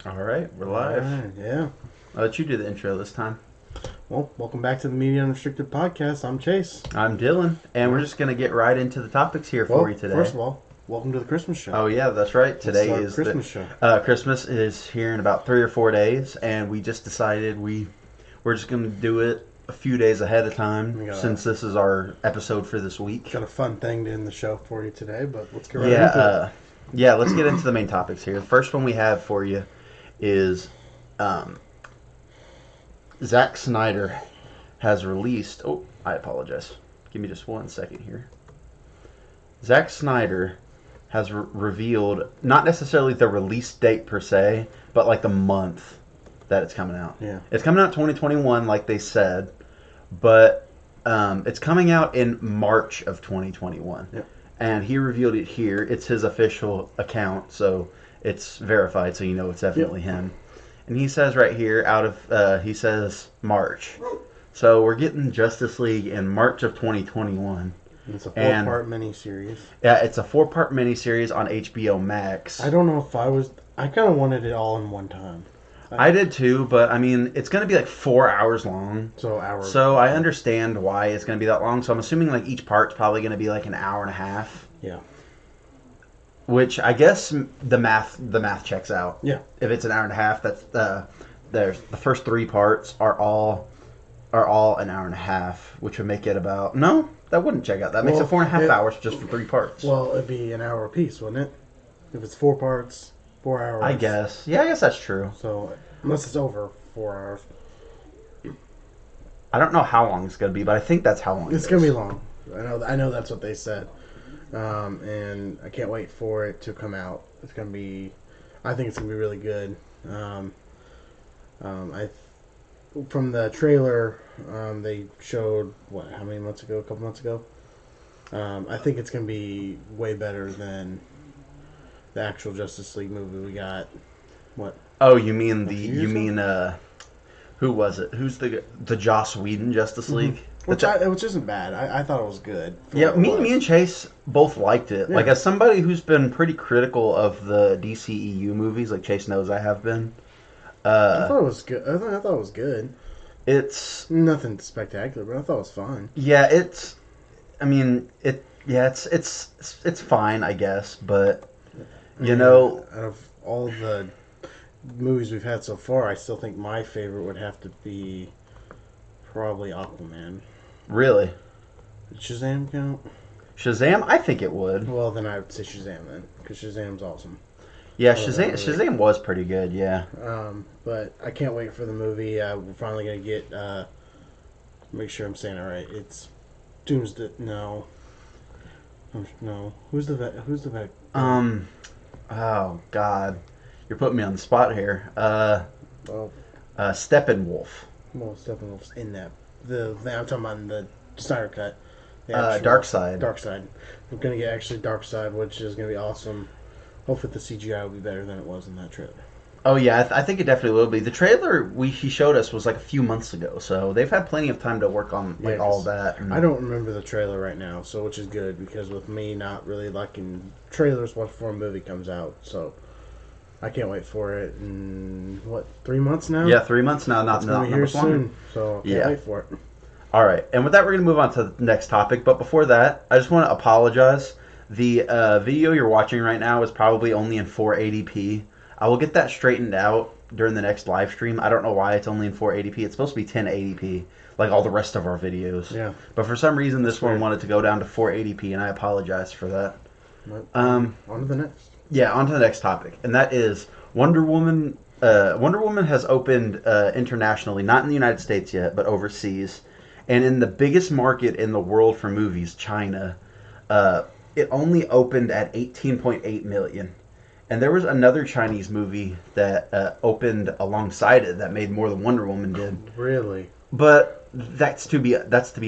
All right, we're live. Right, yeah. I'll let you do the intro this time. Well, welcome back to the Media Unrestricted podcast. I'm Chase. I'm Dylan, and we're just going to get right into the topics here for you today. First of all, welcome to the Christmas show. Oh, yeah, that's right. Today is Christmas show. show. Christmas is here in about 3 or 4 days, and we just decided we're just going to do it a few days ahead of time since this is our episode for this week. Got a fun thing to end the show for you today, but let's get right into it. Yeah, let's get into the main topics here. The first one we have for you is Zack Snyder has released... Oh, I apologize. Give me just 1 second here. Zack Snyder has revealed, not necessarily the release date per se, but like the month that it's coming out. Yeah. It's coming out 2021 like they said, but it's coming out in March of 2021. Yep. And he revealed it here. It's his official account, so it's verified, so you know it's definitely him. And he says right here, he says March. So we're getting Justice League in March of 2021. It's a 4-part miniseries. Yeah, it's a 4-part miniseries on HBO Max. I don't know if I kind of wanted it all in one time. I did too, but I mean, it's going to be like 4 hours long. So I understand why it's going to be that long. So I'm assuming like each part's probably going to be like an hour and a half. Yeah. Which I guess the math checks out. Yeah. If it's an hour and a half, that's the first 3 parts are all an hour and a half, which would make it about that wouldn't check out. That makes it 4.5 hours just for 3 parts. Well, it'd be an hour apiece, wouldn't it? If it's 4 parts, 4 hours. I guess. Yeah, I guess that's true. So unless it's over 4 hours. I don't know how long it's going to be, but I think that's how long it's going to be long. I know that's what they said. And I can't wait for it to come out. I think it's going to be really good. From the trailer, they showed, how many months ago? A couple months ago? I think it's going to be way better than the actual Justice League movie we got. What? Oh, you mean who was it? Who's the Joss Whedon Justice League? Mm-hmm. Which isn't bad. I thought it was good. Yeah, me and Chase both liked it. Yeah. Like, as somebody who's been pretty critical of the DCEU movies, like Chase knows I have been. I thought it was good. I thought it was good. It's nothing spectacular, but I thought it was fine. Yeah, it's fine, I guess, but out of all the movies we've had so far, I still think my favorite would have to be probably Aquaman. Really? Did Shazam count? Shazam? I think it would. Well, then I would say Shazam then, because Shazam's awesome. Yeah, Shazam was pretty good, yeah. But I can't wait for the movie. We're finally going to get, make sure I'm saying it right. It's Doomsday, no. Who's the vet? Oh, God. You're putting me on the spot here. Steppenwolf. Well, Steppenwolf's in that. I'm talking about in the Snyder Cut. Darkseid. Darkseid. We're going to get actually Darkseid, which is going to be awesome. Hopefully the CGI will be better than it was in that trailer. Oh, yeah, I think it definitely will be. The trailer he showed us was like a few months ago, so they've had plenty of time to work on all of that. I don't remember the trailer right now, so which is good, because with me not really liking trailers before a movie comes out, so I can't wait for it in, 3 months now? Yeah, 3 months now, not here soon, so I can't wait for it. All right, and with that, we're going to move on to the next topic, but before that, I just want to apologize. The video you're watching right now is probably only in 480p. I will get that straightened out during the next live stream. I don't know why it's only in 480p. It's supposed to be 1080p, like all the rest of our videos. Yeah. But for some reason, this one wanted to go down to 480p, and I apologize for that. On to the next. Yeah, on to the next topic, and that is Wonder Woman. Wonder Woman has opened internationally, not in the United States yet, but overseas. And in the biggest market in the world for movies, China, it only opened at 18.8 million. And there was another Chinese movie that opened alongside it that made more than Wonder Woman did. Really? But that's to be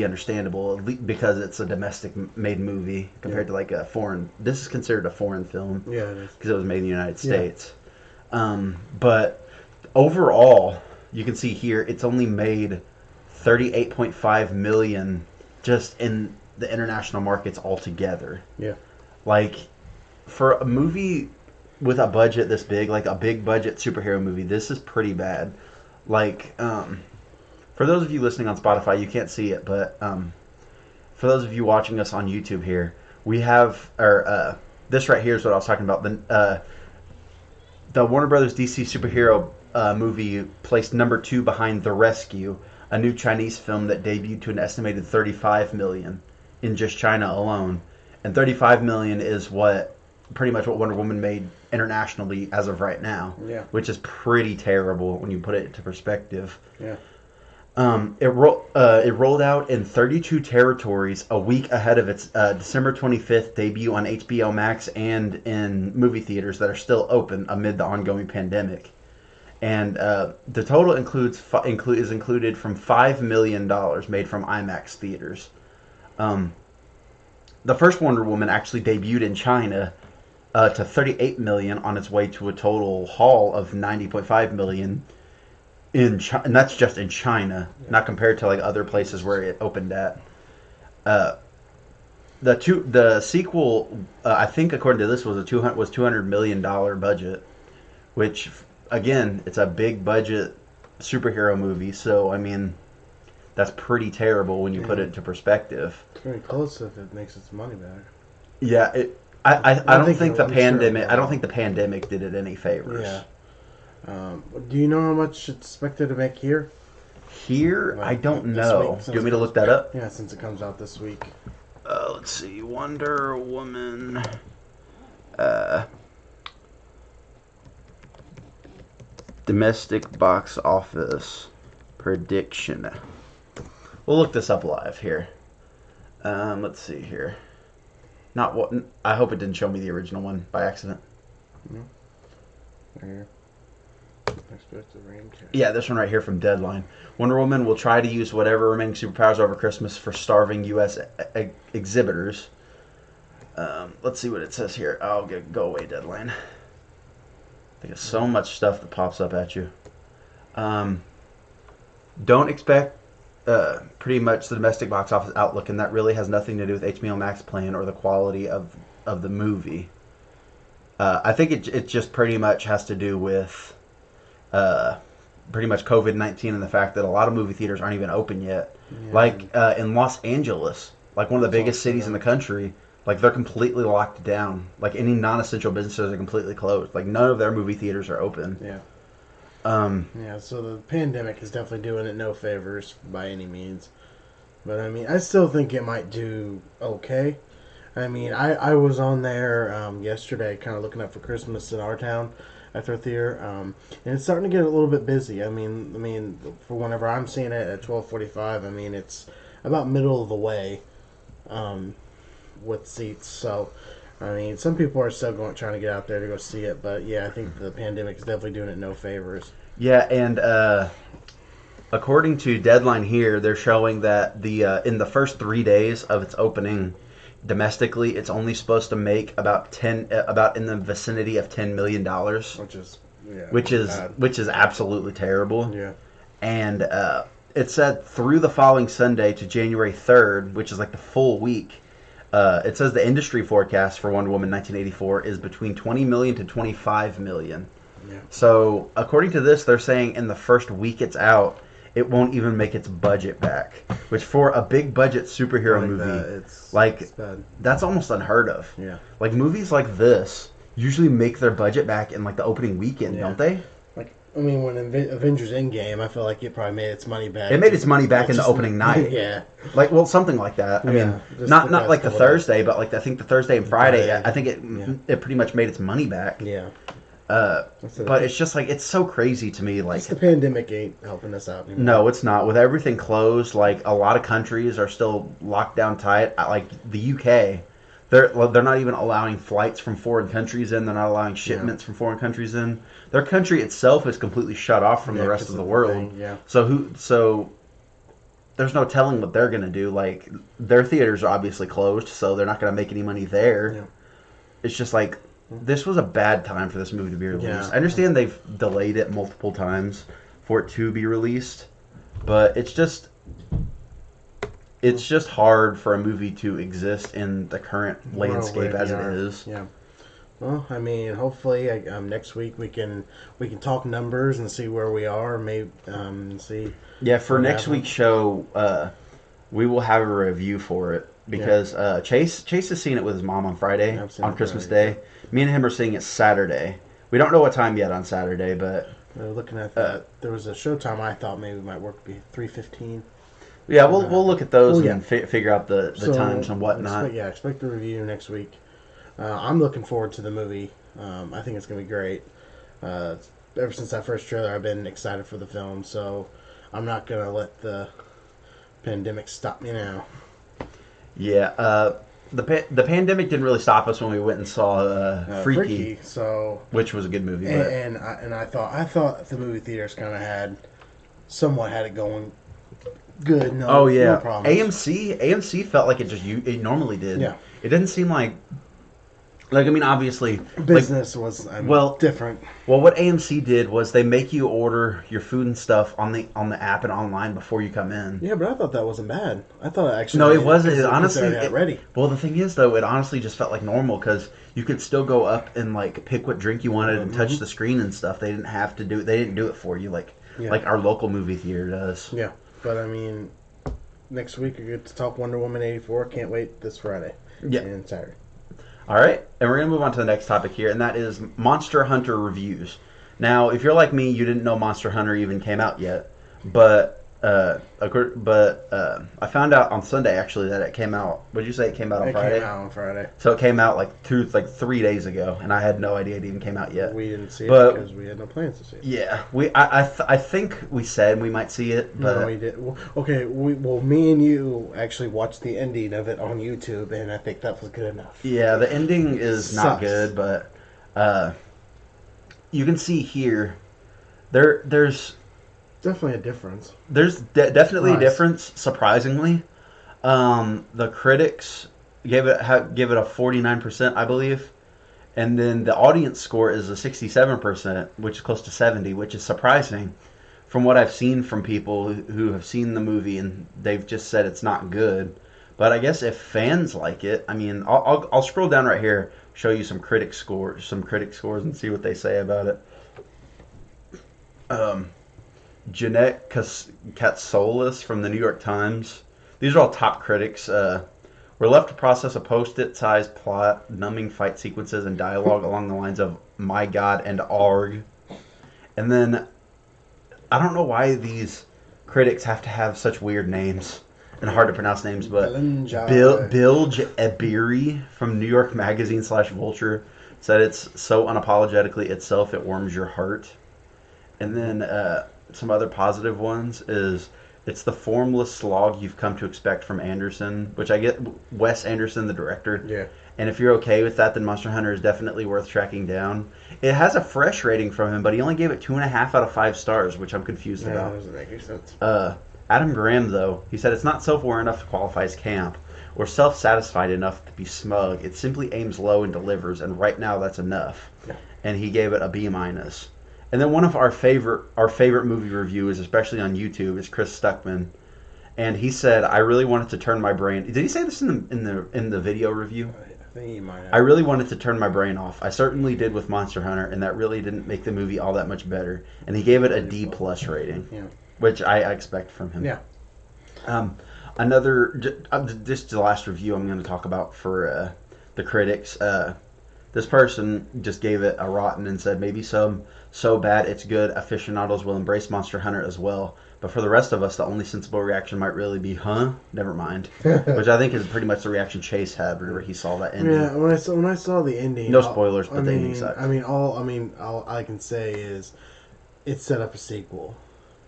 understandable because it's a domestic made movie compared to like a foreign. This is considered a foreign film. Yeah, it is. Because it was made in the United States. But overall, you can see here it's only made 38.5 million just in the international markets altogether. Yeah. Like, for a movie with a budget this big, like a big budget superhero movie, this is pretty bad. Like, for those of you listening on Spotify, you can't see it, but for those of you watching us on YouTube here, we have, this right here is what I was talking about. The Warner Brothers DC superhero movie placed number 2 behind The Rescue, a new Chinese film that debuted to an estimated 35 million in just China alone. And 35 million is pretty much what Wonder Woman made internationally as of right now. Yeah. Which is pretty terrible when you put it into perspective. Yeah. It rolled out in 32 territories a week ahead of its December 25th debut on HBO Max and in movie theaters that are still open amid the ongoing pandemic. And the total is included from $5 million made from IMAX theaters. The first Wonder Woman actually debuted in China to 38 million on its way to a total haul of 90.5 million in China, and that's just in China, not compared to like other places where it opened at. The sequel, I think, according to this, was $200 million budget, which again, it's a big budget superhero movie. So I mean, that's pretty terrible when you put it into perspective. It's very close if it makes its money back. Yeah, I don't think the pandemic. I don't think the pandemic did it any favors. Yeah. Do you know how much it's expected to make here? Here, I don't know. Do you want me to look that up? Yeah, since it comes out this week. Let's see. Wonder Woman. Domestic box office prediction. We'll look this up live here. Let's see here. Not what. I hope it didn't show me the original one by accident. No. Right here. Expected rain check. Yeah, this one right here from Deadline. Wonder Woman will try to use whatever remaining superpowers over Christmas for starving U.S. Exhibitors. Let's see what it says here. Oh, go away, Deadline. There's so much stuff that pops up at you. Don't expect pretty much the domestic box office outlook, and that really has nothing to do with HBO Max plan or the quality of the movie. I think it just pretty much has to do with pretty much COVID-19 and the fact that a lot of movie theaters aren't even open yet. Yeah. Like in Los Angeles, like one of the biggest cities in the country, like they're completely locked down. Like any non-essential businesses are completely closed. Like none of their movie theaters are open. Yeah. Yeah, so the pandemic is definitely doing it no favors by any means. But I mean, I still think it might do okay. I mean, I was on there yesterday kind of looking up for Christmas in our town at their theater, and it's starting to get a little bit busy. I mean, for whenever I'm seeing it at 12:45, I mean, it's about middle of the way with seats. So, I mean, some people are still trying to get out there to go see it, but yeah, I think the pandemic is definitely doing it no favors. Yeah, and according to Deadline here, they're showing that in the first 3 days of its opening domestically, it's only supposed to make about in the vicinity of $10 million, which is absolutely terrible. Yeah, and it said through the following Sunday to January 3rd, which is like the full week. It says the industry forecast for Wonder Woman 1984 is between 20 million to 25 million. Yeah. So according to this, they're saying in the first week it's out, it won't even make its budget back. Which for a big budget superhero movie, it's bad. That's almost unheard of. Yeah. Like movies like this usually make their budget back in like the opening weekend, don't they? Like I mean, when Avengers Endgame, I feel like it probably made its money back. It made its money back in the opening night. Yeah. Like something like that. I mean, not like the Thursday, but like I think the Thursday and Friday. I think it pretty much made its money back. Yeah. But it's just like it's so crazy to me. Like the pandemic ain't helping us out anymore. No, it's not. With everything closed, like a lot of countries are still locked down tight. Like the UK, they're not even allowing flights from foreign countries in. They're not allowing shipments from foreign countries in. Their country itself is completely shut off from the rest of the world. So there's no telling what they're gonna do. Like their theaters are obviously closed, so they're not gonna make any money there. Yeah. It's just like. This was a bad time for this movie to be released. Yeah. I understand they've delayed it multiple times for it to be released, but it's just hard for a movie to exist in the current landscape as it is. Yeah. Well, I mean, hopefully, next week we can talk numbers and see where we are. Maybe see Yeah, for what next week's happens. show, we will have a review for it Yeah, because Chase has seen it with his mom on Friday I've seen on it Christmas Friday. Yeah, Day. Me and him are seeing it Saturday. We don't know what time yet on Saturday, but we were looking at uh, that. There was a showtime I thought maybe might work be 3:15. yeah, Uh, we'll look at those well, yeah. and figure out the times So and whatnot. expect the review next week. I'm looking forward to the movie. I think it's gonna be great. Uh, Ever since that first trailer, I've been excited for the film. So I'm not gonna let the pandemic stop me now. Yeah, the pandemic didn't really stop us when we went and saw Freaky, Freaky. So which was a good movie. But and I thought the movie theaters kind of somewhat had it going good. oh No yeah, problems. AMC felt like it normally did. Yeah, It didn't seem like I mean obviously like business was well different. Well, what AMC did was they make you order your food and stuff on the app and online before you come in. Yeah, but I thought that wasn't bad. I thought it actually No, it made it wasn't. because It they honestly, already had it ready. well, the thing is though, it honestly just felt like normal because you could still go up and like pick what drink you wanted and touch Mm-hmm. the screen and stuff. They didn't have to do it. They didn't do it for you Yeah, like our local movie theater does. yeah. But I mean, next week we get to talk Wonder Woman 84. Can't wait this Friday Yeah. and Saturday. All right, and we're gonna move on to the next topic here, and that is Monster Hunter reviews. Now, if you're like me, you didn't know Monster Hunter even came out yet, but I found out on Sunday actually that it came out. Would you say it came out on It Friday? came out on Friday. So it came out like 3 days ago, and I had no idea it even came out yet. We didn't see it But because we had no plans to see it. yeah, I think we said we might see it, No, but we did. Well, okay, me and you actually watched the ending of it on YouTube, and I think that was good enough. yeah, the ending is not Sucks. good. But uh, you can see here there's Definitely a difference. definitely a Surprise. difference. Surprisingly, the critics gave it a 49%, I believe, and then the audience score is a 67%, which is close to 70, which is surprising. From what I've seen from people who have seen the movie and they've just said it's not good. But I guess if fans like it, I mean, I'll scroll down right here, show you some critic scores, and see what they say about it. Um, Jeanette Katsolis from the New York Times. These are all top critics. We're left to process a post-it-sized plot, numbing fight sequences, and dialogue along the lines of "My God" and "Arg." And then I don't know why these critics have to have such weird names and hard to pronounce names, but Belinjai. Bilge Ebiri from New York Magazine / Vulture said it's so unapologetically itself it warms your heart. And then some other positive ones is it's the formless slog you've come to expect from Anderson, which I get Wes Anderson, the director. Yeah. And if you're okay with that, then Monster Hunter is definitely worth tracking down. It has a fresh rating from him, but he only gave it 2.5 out of 5 stars, which I'm confused Yeah, that about. doesn't make any sense. Adam Graham, though, he said it's not self-aware enough to qualify as camp or self-satisfied enough to be smug. It simply aims low and delivers, and right now that's enough. Yeah. And he gave it a B minus. And then one of our favorite movie reviewers, especially on YouTube, is Chris Stuckman, and he said, "I really wanted to turn my brain." Did he say this in the video review? I think you might I have. really wanted to turn my brain off. I certainly did with Monster Hunter, and that really didn't make the movie all that much better. And he gave it a D plus rating, Yeah. which I expect from him. Yeah. Just the last review I'm going to talk about for the critics. This person just gave it a rotten and said maybe some so bad it's good aficionados will embrace Monster Hunter as well. But for the rest of us, the only sensible reaction might really be, "Huh? Never mind," which I think is pretty much the reaction Chase had whenever he saw that ending. Yeah, when I saw the ending, No spoilers, but the ending sucked. all I can say is it set up a sequel.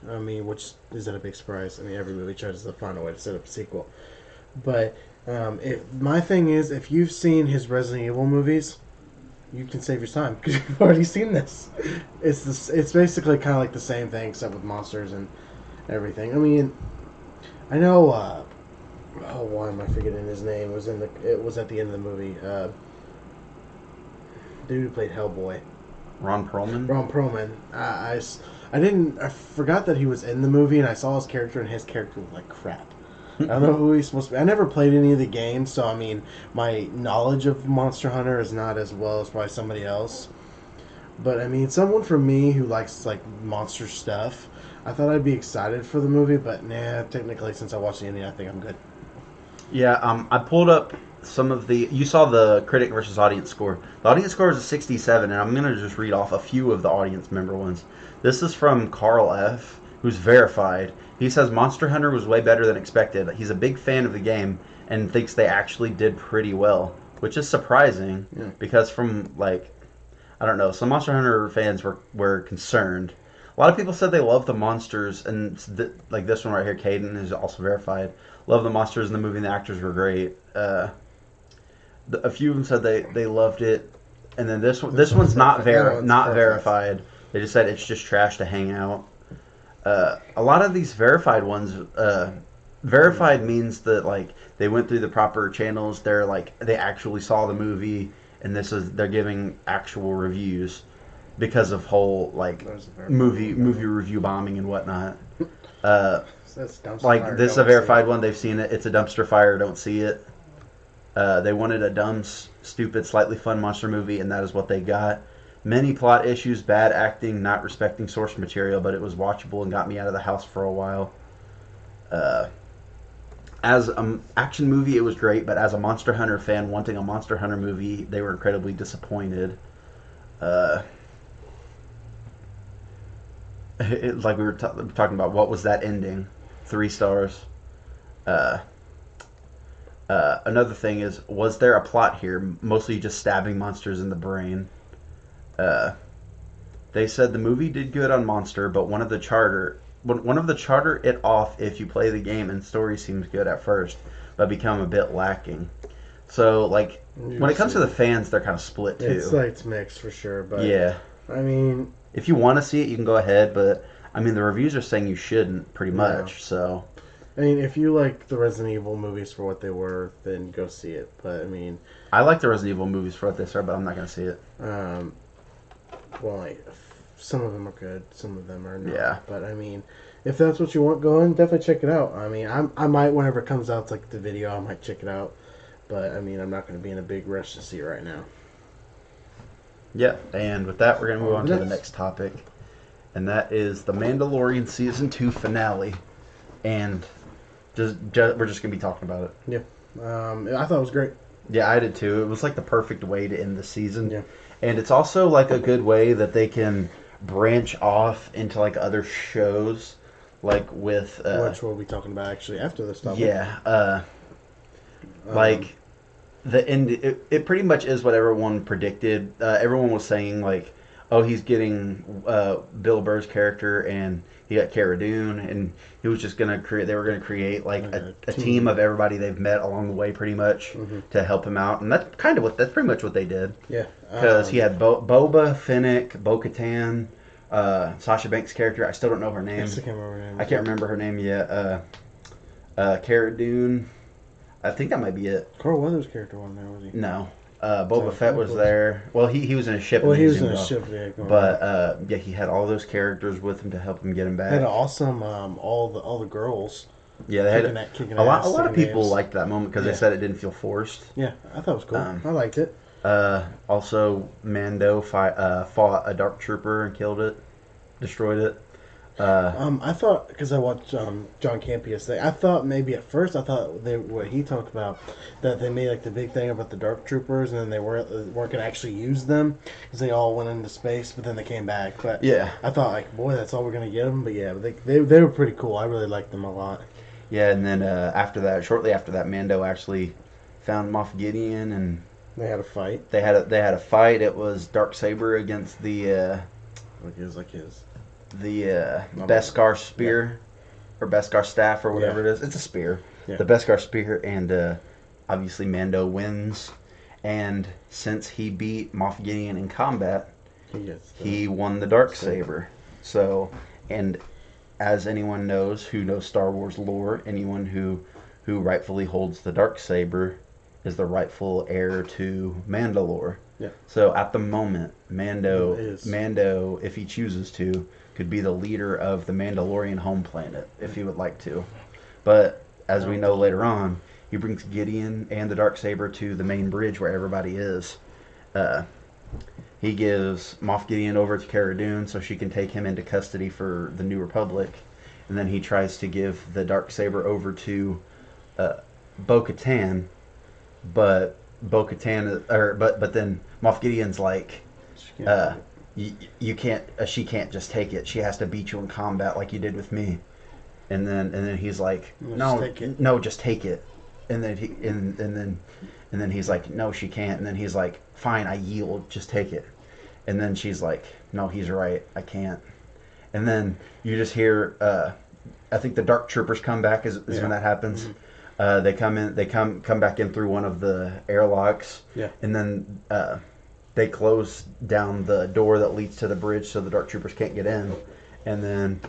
I mean, which isn't a big surprise. I mean, every movie tries to find a way to set up a sequel. But my thing is, if you've seen his Resident Evil movies, you can save your time because you've already seen this. It's basically kind of like the same thing except with monsters and everything. I mean, I know. Why am I forgetting his name? It was at the end of the movie. Dude who played Hellboy, Ron Perlman. Ron Perlman. I forgot that he was in the movie, and I saw his character, and his character was like crap. I don't know who he's supposed to be. I never played any of the games, so I mean, my knowledge of Monster Hunter is not as well as probably somebody else. But I mean, someone from me who likes like monster stuff, I thought I'd be excited for the movie, but nah. Technically, since I watched the ending, I think I'm good. Yeah, I pulled up some of the. You saw the critic versus audience score. The audience score is a 67, and I'm gonna just read off a few of the audience member ones. This is from Carl F, who's verified. He says Monster Hunter was way better than expected. He's a big fan of the game and thinks they actually did pretty well, which is surprising Yeah. because from like I don't know, some Monster Hunter fans were concerned. A lot of people said they love the monsters, and like this one right here, Caden is also verified. Love the monsters in the movie, and the actors were great. A few of them said they loved it, and then this one's not not verified. They just said it's just trash to hang out. A lot of these verified ones, verified means that like they went through the proper channels. They're like they actually saw the movie, and they're giving actual reviews because of whole like movie review bombing and whatnot. Like this is a verified one. They've seen it. It's a dumpster fire. Don't see it. They wanted a dumb, stupid, slightly fun monster movie, and that is what they got. Many plot issues, bad acting, not respecting source material, but it was watchable and got me out of the house for a while. As an action movie, it was great, but as a Monster Hunter fan wanting a Monster Hunter movie, they were incredibly disappointed. Like we were talking about, what was that ending? 3 stars. Another thing is, was there a plot here? Mostly just stabbing monsters in the brain. They said the movie did good on Monster, but one of the charter it off if you play the game and story seems good at first, but become a bit lacking. So like when it comes to the fans, they're kind of split too. It's mixed for sure, but yeah. I mean, if you want to see it, you can go ahead, but I mean the reviews are saying you shouldn't, pretty much. Yeah. So I mean, if you like the Resident Evil movies for what they were, then go see it. But I mean, I like the Resident Evil movies for what they are, but I'm not going to see it. Well, some of them are good, some of them are not. Yeah. But I mean, if that's what you want going, definitely check it out. I mean, I might, whenever it comes out, it's like the video, I might check it out. But I mean, I'm not going to be in a big rush to see it right now. Yeah, and with that, we're going to move on to the next topic, and that is the Mandalorian Season 2 finale. And we're just going to be talking about it. Yeah. I thought it was great. Yeah, I did too. It was like the perfect way to end the season. Yeah. And it's also like a good way that they can branch off into like other shows, like with which we'll be talking about actually after this topic. Yeah. Like the end. It pretty much is what everyone predicted. Everyone was saying like, oh, he's getting Bill Burr's character, and he got Cara Dune, and he was just gonna create. They were gonna create like a team of everybody they've met along the way, pretty much, to help him out, and that's pretty much what they did. Yeah, because he had Boba, Fennec, Bo-Katan, Sasha Banks' character. I still don't know her name. I can't remember her name yet. Cara Dune. I think that might be it. Carl Weathers' character wasn't there, was he? No. Boba Fett was there. Well, he was in a ship. Well, he was in a ship. Yeah, but yeah, he had all those characters with him to help him get him back. Had an awesome all the girls. Yeah, they had a lot of people liked that moment because they said it didn't feel forced. Yeah, I thought it was cool. I liked it. Also, Mando fought a dark trooper and killed it, destroyed it. I thought, because I watched John Campius thing, I thought maybe at first what he talked about, that they made like the big thing about the Dark Troopers, and then they weren't going to actually use them because they all went into space, but then they came back. But yeah, I thought like, boy, that's all we're going to get them. But yeah, they were pretty cool. I really liked them a lot. Yeah, and then shortly after that, Mando actually found Moff Gideon, and they had a fight. They had a fight. It was Darksaber against the Beskar spear, or Beskar staff, or whatever it is. It's a spear. Yeah. The Beskar spear, and obviously Mando wins. And since he beat Moff Gideon in combat, he won the Darksaber. So, and as anyone knows who knows Star Wars lore, anyone who rightfully holds the Darksaber is the rightful heir to Mandalore. Yeah. So at the moment, Mando, if he chooses to, could be the leader of the Mandalorian home planet if he would like to. But as I we don't know think he later will. on, he brings Gideon and the Darksaber to the main bridge where everybody is. Uh, he gives Moff Gideon over to Cara Dune so she can take him into custody for the New Republic, and then he tries to give the Darksaber over to uh, Bo-Katan, but Bo-Katan, but then Moff Gideon's like, She can't take uh, it. you can't, she can't just take it. She has to beat you in combat like you did with me. And then he's like, No, just no, take it. no, just take it. And then and then he's like, no, she can't. And then he's like, fine, I yield, just take it. And then she's like, no, he's right, I can't. And then you just hear, I think the Dark Troopers come back is when Yeah. that happens. Mhm. They come in, they come back in through one of the airlocks, Yeah. and then they close down the door that leads to the bridge so the Dark Troopers can't get in. And then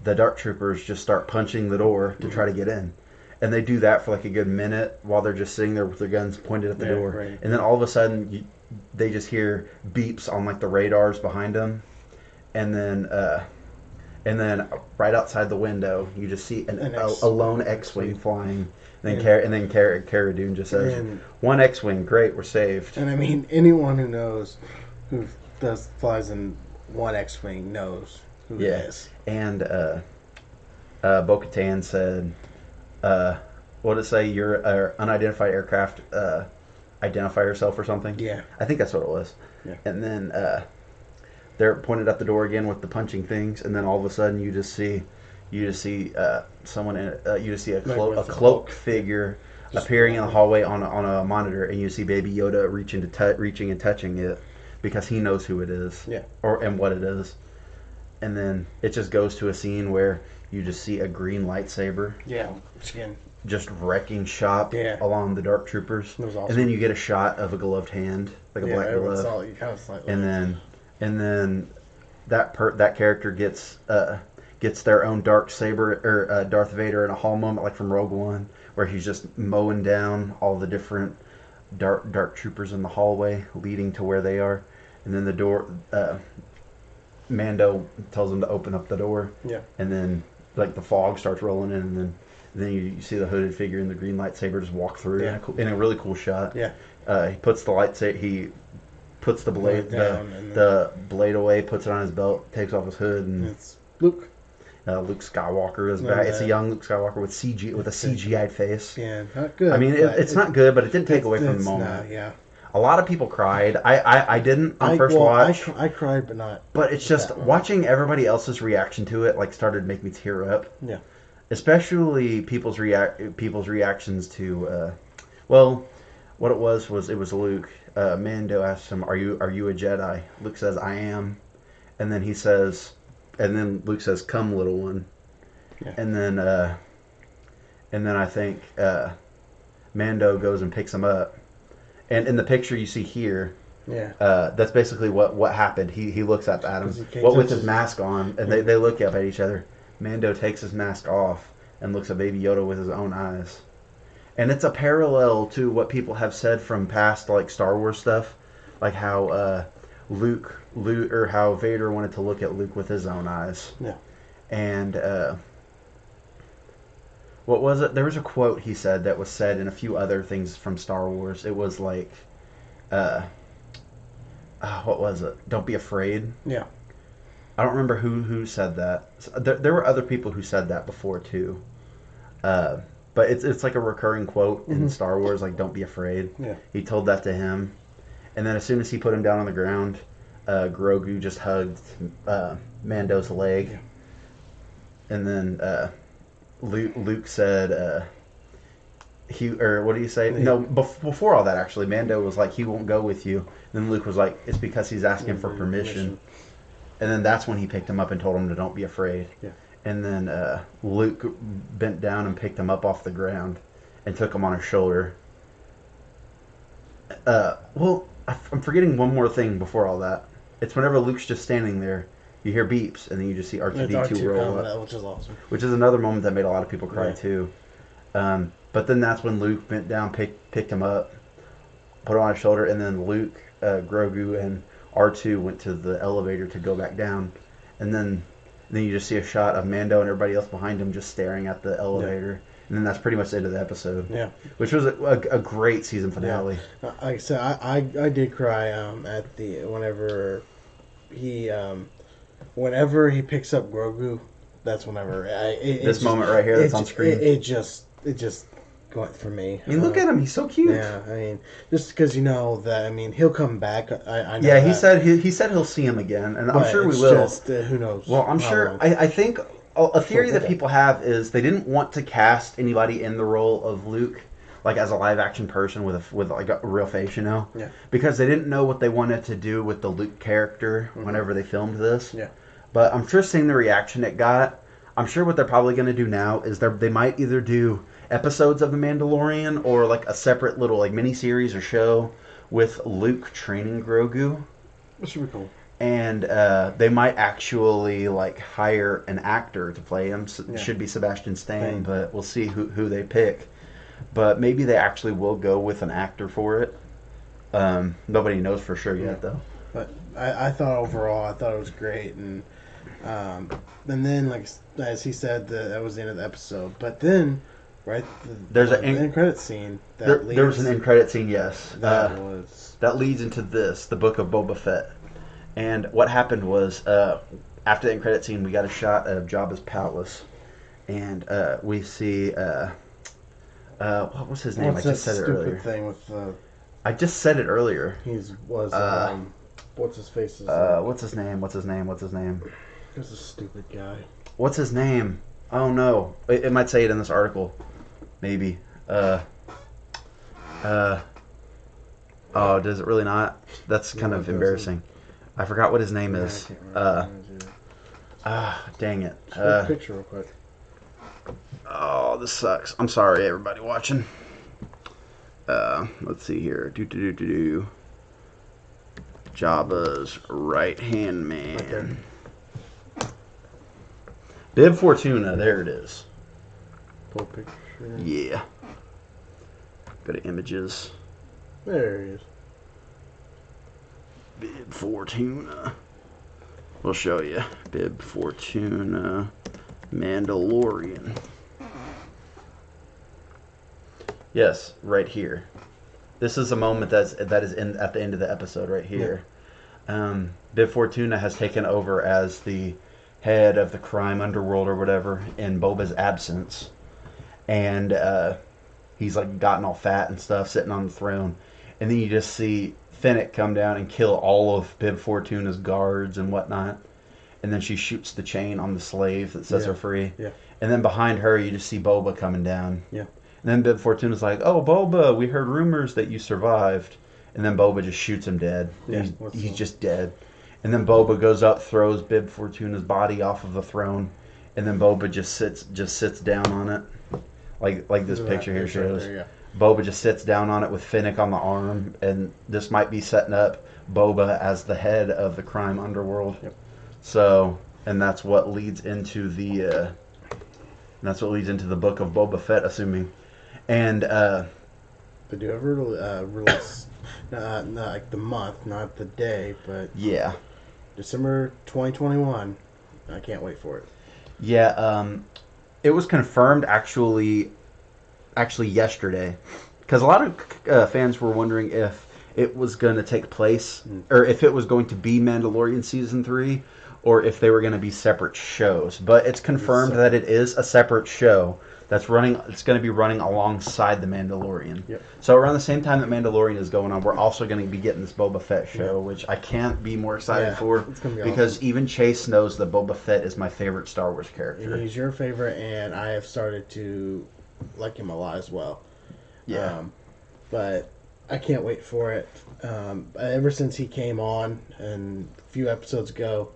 the Dark Troopers just start punching the door to try to get in. And they do that for like a good minute while they're just sitting there with their guns pointed at the Yeah, door. right. And then all of a sudden, they just hear beeps on like the radars behind them. And then, right outside the window, you just see a lone X-wing flying. And then Cara Dune just says, And "One X-wing, great, we're saved." And I mean, anyone who knows, who does flies in one X-wing knows who Yeah. it is. And Bo-Katan said, "What did it say? You're an unidentified aircraft. Identify yourself or something." Yeah. I think that's what it was. Yeah. And then they're pointed at the door again with the punching things, and then all of a sudden you just see someone in you just see a with the cloaked cloak. figure Just appearing in the walking. hallway on a monitor, and you see Baby Yoda reaching and touching it because he knows who it is, Yeah. and what it is. And then it just goes to a scene where you just see a green lightsaber Yeah. Again, just wrecking shop Yeah. along the Dark Troopers. It was awesome. And then you get a shot of a gloved hand, like a black everyone glove. saw it. You kind of slightly. And then that character gets their own dark saber or Darth Vader in a Hall moment like from Rogue One, where he's just mowing down all the different dark troopers in the hallway leading to where they are, and then the door. Mando tells him to open up the door, Yeah. and then like the fog starts rolling in, and then you see the hooded figure in the green lightsaber just walk through Yeah. in a really cool shot. Yeah. He puts the lightsaber. He puts the blade Down, and the blade away, puts it on his belt, takes off his hood, and It's Luke. Luke Skywalker is No, back. It's a that- young Luke Skywalker with a CGI'd face. Yeah, not good. I mean, but it's not good, but it didn't take away from the it's moment. not, yeah. A lot of people cried. I didn't on first well, watch, I cried, but not. but it's just that moment. watching everybody else's reaction to it like started to make me tear up. Yeah. Especially people's reactions to well, what it was Luke. Mando asks him, "Are you a Jedi?" Luke says, "I am," and then Luke says, "Come, little one." Yeah. And then I think Mando goes and picks him up, and in the picture you see here, Yeah. that's basically what happened. He looks up at him, 'Cause he can't with touch his his- mask on, and they look up at each other. Mando takes his mask off and looks at Baby Yoda with his own eyes. And it's a parallel to what people have said from past like Star Wars stuff, like how Luke or how Vader wanted to look at Luke with his own eyes. Yeah. And what was it? There was a quote he said that was said in a few other things from Star Wars. It was like, what was it? Don't be afraid. Yeah. I don't remember who said that. There were other people who said that before too. But it's like a recurring quote in Star Wars, like "Don't be afraid." Yeah. He told that to him, and then as soon as he put him down on the ground, Grogu just hugged Mando's leg, Yeah. and then Luke said, what do you say? Yeah. No, before all that actually, Mando was like, "He won't go with you." Then Luke was like, "It's because he's asking for permission." And then that's when he picked him up and told him to don't be afraid. Yeah. And then Luke bent down and picked him up off the ground and took him on his shoulder. Well, I'm forgetting one more thing before all that. It's whenever Luke's just standing there, you hear beeps, and then you just see It's R2-D2 roll coming up, out, which is awesome. which is another moment that made a lot of people cry Yeah. too. But then that's when Luke bent down, picked him up, put him on his shoulder, and then Luke, Grogu, and R2 went to the elevator to go back down, and then you just see a shot of Mando and everybody else behind him just staring at the elevator, and then that's pretty much the end of the episode. Yeah, which was a great season finale. yeah. Like I said, I did cry at the he whenever he picks up Grogu. That's whenever This moment right here that's on screen. It just went for me. I mean, look at him; he's so cute. Yeah, I mean, just because you know that. I mean, he'll come back. I know. Yeah, that. he said he'll see him again, and I'm But sure we it's will. Just, who knows? Well, I'm sure. I think a theory that Okay. people have is they didn't want to cast anybody in the role of Luke, like as a live action person with like a real face, you know? Yeah. Because they didn't know what they wanted to do with the Luke character whenever they filmed this. Yeah. But I'm sure seeing the reaction it got, I'm sure what they're probably going to do now is they might either do episodes of The Mandalorian or like a separate little like mini series or show with Luke training Grogu. That should be cool. And they might actually like hire an actor to play him. Yeah. Should be Sebastian Stan, but we'll see who they pick. But maybe they actually will go with an actor for it. Nobody knows for sure yet, though. But I thought overall, I thought it was great, and then like as he said, that was the end of the episode. But then, right, There's an end credit scene. There was an end credit scene, yes. That leads into the book of Boba Fett. And what happened was, after the end credit scene, we got a shot of Jabba's palace, and we see what was his name? What's I just said it earlier. Thing with I just said it earlier. What's his face? What's his name? What's his name? What's his name? Who's a stupid guy? What's his name? Oh no! It might say it in this article. Maybe. Oh, does it really not? That's kind of embarrassing. I forgot what his name is. Dang it. Picture real quick. Oh, this sucks. I'm sorry, everybody watching. Let's see here. Jabba's right-hand man. Okay. Bib Fortuna, there it is. Full picture. Yeah. Go to images. There he is. Bib Fortuna. We'll show you. Bib Fortuna Mandalorian. Yes, right here. This is a moment that is at the end of the episode right here. Bib Fortuna has taken over as the head of the crime underworld or whatever in Boba's absence, and he's like gotten all fat and stuff, sitting on the throne, and then you just see Fennec come down and kill all of Bib Fortuna's guards and whatnot, and then she shoots the chain on the slave that sets her free. Yeah. And then behind her, you just see Boba coming down. Yeah. And then Bib Fortuna's like, "Oh, Boba, we heard rumors that you survived." And then Boba just shoots him dead. Yeah, he's just dead. And then Boba goes up, throws Bib Fortuna's body off of the throne, and then Boba just sits down on it, like this picture here shows. Right there, yeah. Boba just sits down on it with Fennec on the arm, and this might be setting up Boba as the head of the crime underworld. Yep. So, and that's what leads into the book of Boba Fett, assuming. And But do you ever release not like the month, not the day, but yeah, December 2021? I can't wait for it. yeah, it was confirmed actually yesterday, because a lot of fans were wondering if it was going to take place or if it was going to be Mandalorian season 3 or if they were going to be separate shows. But it's confirmed that it is a separate show that's running. It's going to be running alongside the Mandalorian. Yep. So around the same time that Mandalorian is going on, we're also going to be getting this Boba Fett show, which I can't be more excited for, it's gonna be because awesome. Even Chase knows that Boba Fett is my favorite Star Wars character. He's your favorite, and I have started to like him a lot as well. Yeah. But I can't wait for it. Ever since he came on and a few episodes ago,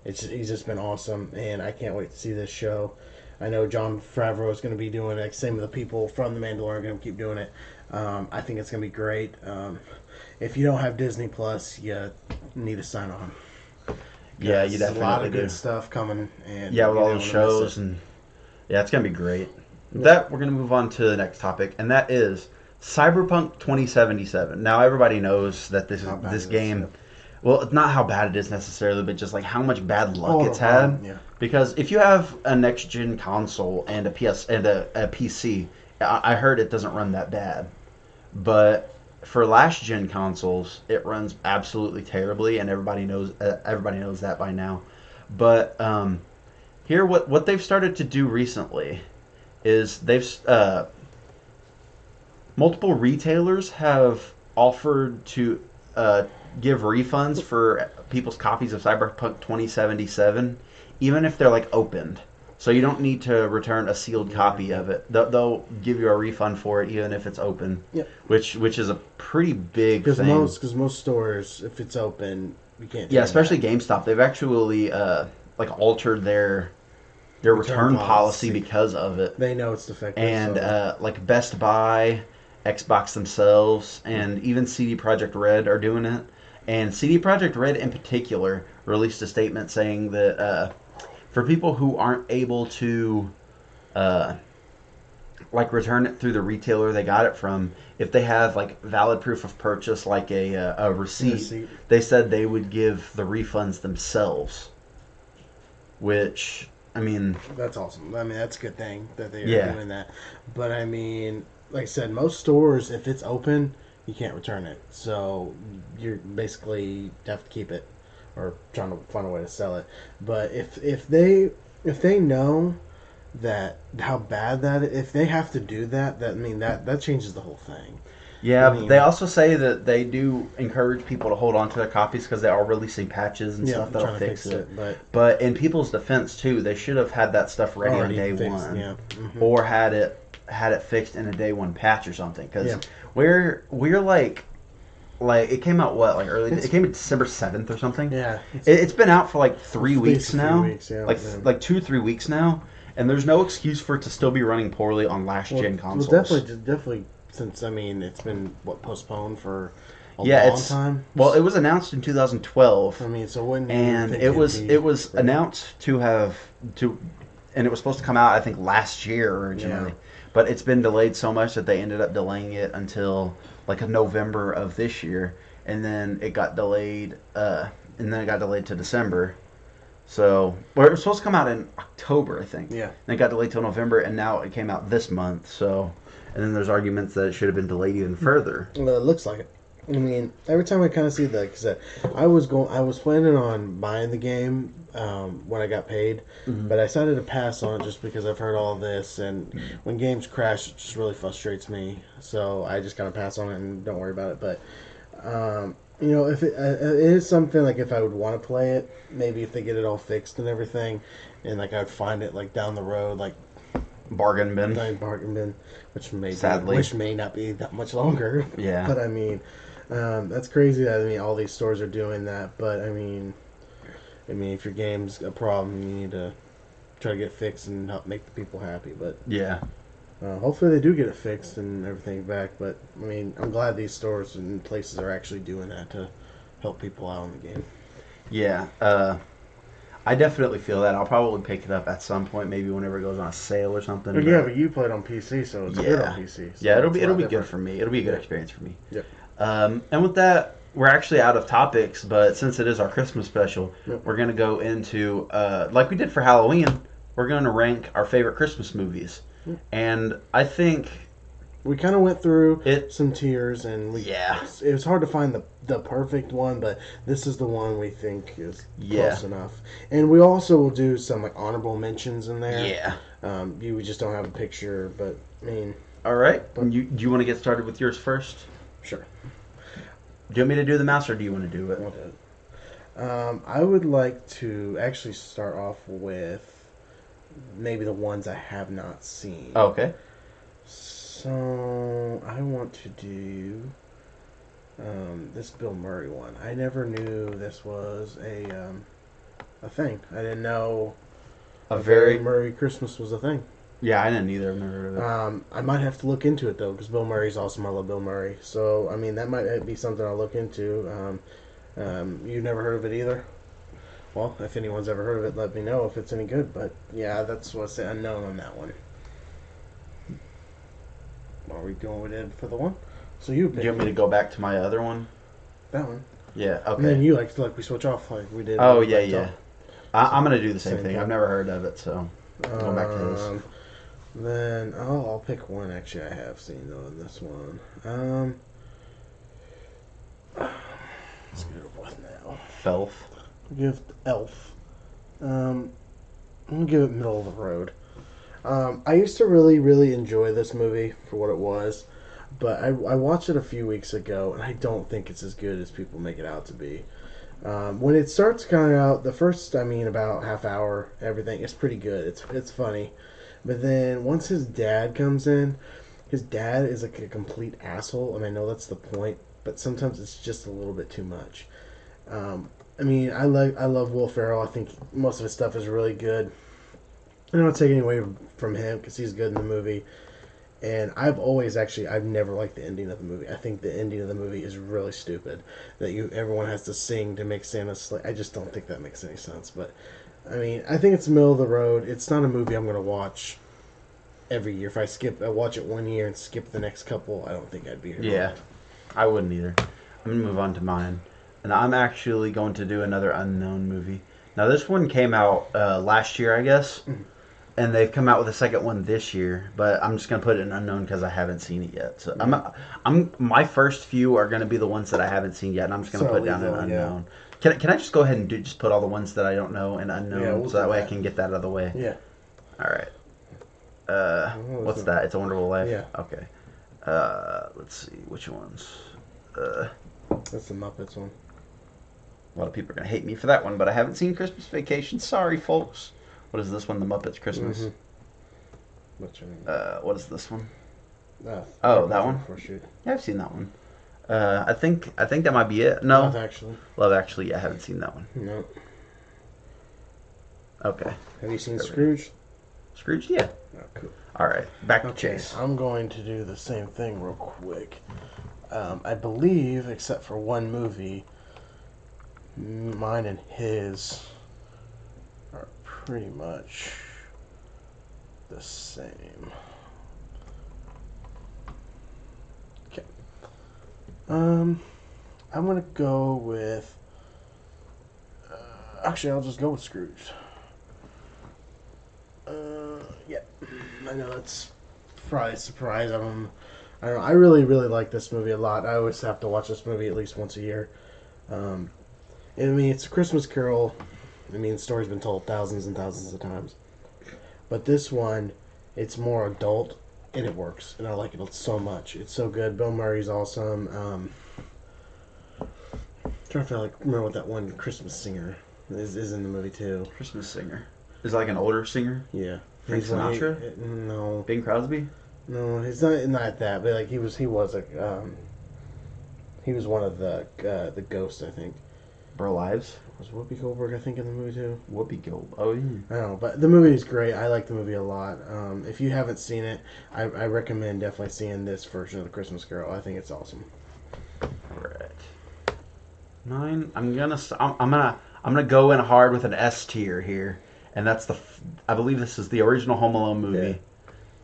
he's just been awesome, and I can't wait to see this show. I know Jon Favreau is going to be doing it. Same with the people from The Mandalorian are going to keep doing it. I think it's going to be great. If you don't have Disney Plus, you need to sign on. Yeah, you definitely There's a lot of do. good stuff coming. And Yeah, with you all don't the wanna miss shows, it. and yeah, it's gonna be great. With that, we're gonna move on to the next topic, and that is Cyberpunk 2077. Now, everybody knows that How bad this it is, game Well, it's not how bad it is necessarily, but just like how much bad luck Oh, no it's problem. had. Yeah. Because if you have a next gen console and a PS and a PC, I heard it doesn't run that bad. But for last gen consoles, it runs absolutely terribly, and everybody knows that by now. But here, what they've started to do recently is multiple retailers have offered to uh, give refunds for people's copies of Cyberpunk 2077, even if they're like opened. So you don't need to return a sealed Yeah. copy of it. They'll give you a refund for it, even if it's open, Yep. which is a pretty big Because thing. most stores, if it's open, you can't Yeah, take it especially back. GameStop. They've actually like altered their Return return policy policy. because of it. They know it's defective, And so like Best Buy, Xbox themselves, and even CD Projekt Red are doing it. And CD Projekt Red in particular released a statement saying that for people who aren't able to uh, like return it through the retailer they got it from, if they have like valid proof of purchase, like a receipt, receipt. they said they would give the refunds themselves. Which I mean, That's awesome. I mean, that's a good thing that they are yeah, doing that. But I mean, like I said, most stores, if it's open, you can't return it. So you're basically have to keep it or trying to find a way to sell it. But if they know that how bad that if they have to do that, that I mean that changes the whole thing. I yeah, but they mean, also say that they do encourage people to hold on to their copies because they are releasing patches and yeah, stuff I'm that'll trying to fix fix it. it, but But in people's defense too, they should have had that stuff ready on already day fixed. one, Yeah. or had it fixed in a day one patch or something. Because Yeah. we're like it came out what like early. It's It came in December 7th or something. yeah. It's been out for like three At least weeks a few now, weeks. Yeah. like Yeah. like 2 3 weeks now, and there's no excuse for it to still be running poorly on last gen Well, consoles. definitely. Since I mean, it's been postponed for a Yeah, long it's time. well, it was announced in 2012, I mean, so when do you and think it'd be it was ready? announced to, and it was supposed to come out I think last year Yeah. originally, but it's been delayed so much that they ended up delaying it until like November of this year, and then it got delayed, and then it got delayed to December. So, well, it was supposed to come out in October, I think. Yeah. And it got delayed till November, and now it came out this month. So, and then there's arguments that it should have been delayed even further. Well, it looks like it. I mean, every time I kind of see that, because I was planning on buying the game when I got paid, Mhm. but I decided to pass on it just because I've heard all this, and when games crash, it just really frustrates me. So I just kind of pass on it and don't worry about it. But if it is something like if I would want to play it, maybe if they get it all fixed and everything, and like I'd find it like down the road, like Bargain bin. Nine Bargain Bin, Sadly. which may not be that much longer. Yeah. But I mean, that's crazy that I mean all these stores are doing that. But I mean if your game's a problem, you need to try to get it fixed and help make the people happy. But Yeah. hopefully they do get it fixed and everything back. But I mean, I'm glad these stores and places are actually doing that to help people out in the game. Yeah. I definitely feel that. I'll probably pick it up at some point, maybe whenever it goes on a sale or something. But yeah, but you played on PC, so it's good on Yeah. PC. So Yeah, it's a it'll lot be good different. for me. It'll be a good Yeah. experience for me. Yep. And with that, we're actually out of topics, but since it is our Christmas special, Yep. we're gonna go into like we did for Halloween. We're gonna rank our favorite Christmas movies, Yep. and I think We kind of went through it. some tiers, and Yeah. it was hard to find the perfect one, but this is the one we think is Yeah. close enough. And we also will do some like honorable mentions in there. Yeah. We just don't have a picture, but I mean, All right. But- Do you want to get started with yours first? sure. Do you want me to do the mouse, or do you want to do it? We'll do it. I would like to actually start off with maybe the ones I have not seen. Oh, okay. So I want to do this Bill Murray one. I never knew this was a thing. I didn't know A Bill very Murray Christmas was a thing. yeah. I didn't either. I've never heard of it. I might have to look into it though, because Bill Murray's awesome. I love Bill Murray, so I mean that might be something I'll look into. You've never heard of it either? Well, if anyone's ever heard of it, let me know if it's any good. But yeah, that's what's unknown on that one. Are we going with it for the one? So you Do pick you want me to go back to my other one? that one. Yeah. And then Okay. you like we switch off like we did Oh with yeah, like yeah. talk. I'm gonna do the same Same thing. I've thing. never heard of it, so I'm going back to his. Um, then I'll pick one actually I have seen though in this one. Let's go with now. Felf. I'll give Elf. I'm gonna give it middle of the road. I used to really enjoy this movie for what it was, but I watched it a few weeks ago and I don't think it's as good as people make it out to be. When it starts coming out, the first, I mean, about half hour, everything, it's pretty good. It's funny. But then once his dad comes in, his dad is like a complete asshole, and I know that's the point, but sometimes it's just a little bit too much. Um, I mean, I love Will Ferrell. I think most of his stuff is really good. I don't take anything away from him because he's good in the movie. And I've never liked the ending of the movie. I think the ending of the movie is really stupid. That everyone has to sing to make Santa slay. I just don't think that makes any sense. But I mean, I think it's middle of the road. It's not a movie I'm going to watch every year. If I watch it one year and skip the next couple, I don't think I'd be here. Yeah, I wouldn't either. I'm gonna move on to mine, and I'm actually going to do another unknown movie. Now this one came out last year, I guess, Mhm. and they've come out with a second one this year. But I'm just gonna put it in unknown because I haven't seen it yet. So Yeah. I'm my first few are gonna be the ones that I haven't seen yet, and I'm just gonna So put leave down an them, yeah. unknown. Can I just go ahead and just put all the ones that I don't know in Yeah, unknown, we'll so that do way I that. can get that out of the way? Yeah. All right. Oh, What's that? It's a Wonderful Life. Yeah. Okay. Let's see which ones. Uh, That's the Muppets one. a lot of people are gonna hate me for that one, but I haven't seen Christmas Vacation. Sorry, folks. What is this one? The Muppets Christmas. Mm-hmm. What's your name? What is this one? Oh, Rocky that Horror one. Picture Shoot. Yeah, I've seen that one. I think that might be it. Not No, actually. Love Actually. Yeah, I haven't seen that one. No. Okay. Have you seen There we go. Scrooge? Scrooge. Yeah. Oh, cool. All right. Back to Okay, Chase. I'm going to do the same thing real quick. I believe, except for one movie, mine and his are pretty much the same. Okay. I'm gonna go with. Actually, I'll just go with Scrooge. Yeah, I know it's probably a surprise. I don't know. I really like this movie a lot. I always have to watch this movie at least once a year. Um, I mean, it's a Christmas Carol. I mean, the story's been told thousands and thousands of times. But this one, it's more adult, and it works. And I like it so much. It's so good. Bill Murray's awesome. Trying to remember what that one Christmas singer is in the movie too. Christmas singer. Is it like an older singer? Yeah, Frank Sinatra? No, Bing Crosby? no, he's not that. But like he was one of the ghosts. I think Bro Lives? was Whoopi Goldberg. I think in the movie too. Whoopi Gold. Oh yeah. I don't know, but the movie is great. I like the movie a lot. If you haven't seen it, I recommend definitely seeing this version of the Christmas Carol. I think it's awesome. All right. Mine. I'm gonna go in hard with an S tier here, and that's I believe this is the original Home Alone movie.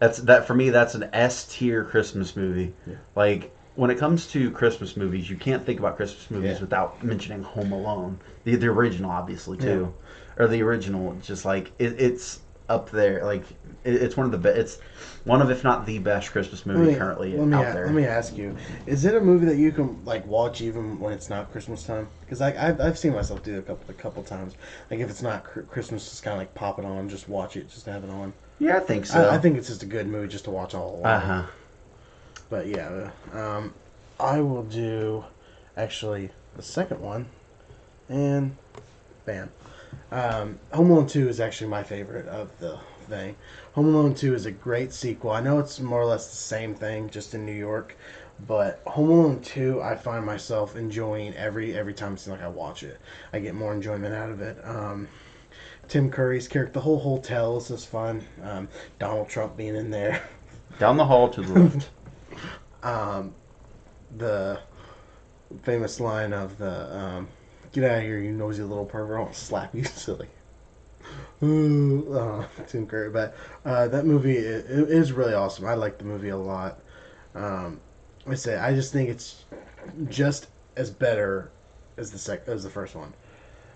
Yeah. That for me. That's an S tier Christmas movie. Yeah. Like when it comes to Christmas movies, you can't think about Christmas movies Yeah. without mentioning Home Alone, the original, obviously too, or the original. Just like it's up there. Like it's one of the best. It's one of, if not the best Christmas movie currently out there. Let me ask you: is it a movie that you can like watch even when it's not Christmas time? Because like I've seen myself do it a couple times. Like if it's not Christmas, just kind of like pop it on, just watch it, just to have it on. Yeah, I think so. I think it's just a good movie just to watch all along. Uh huh. But yeah, I will do actually the second one, and bam. Home Alone 2 is actually my favorite of the thing. Home Alone 2 is a great sequel. I know it's more or less the same thing, just in New York, but Home Alone 2, I find myself enjoying every time it seems like I watch it. I get more enjoyment out of it. Tim Curry's character, the whole hotel is just fun. Donald Trump being in there. Down the hall to the left. The famous line of get out of here, you nosy little pervert, I'll slap you silly. Tim Curry, but that movie it is really awesome. I like the movie a lot. I just think it's just as better as the first one.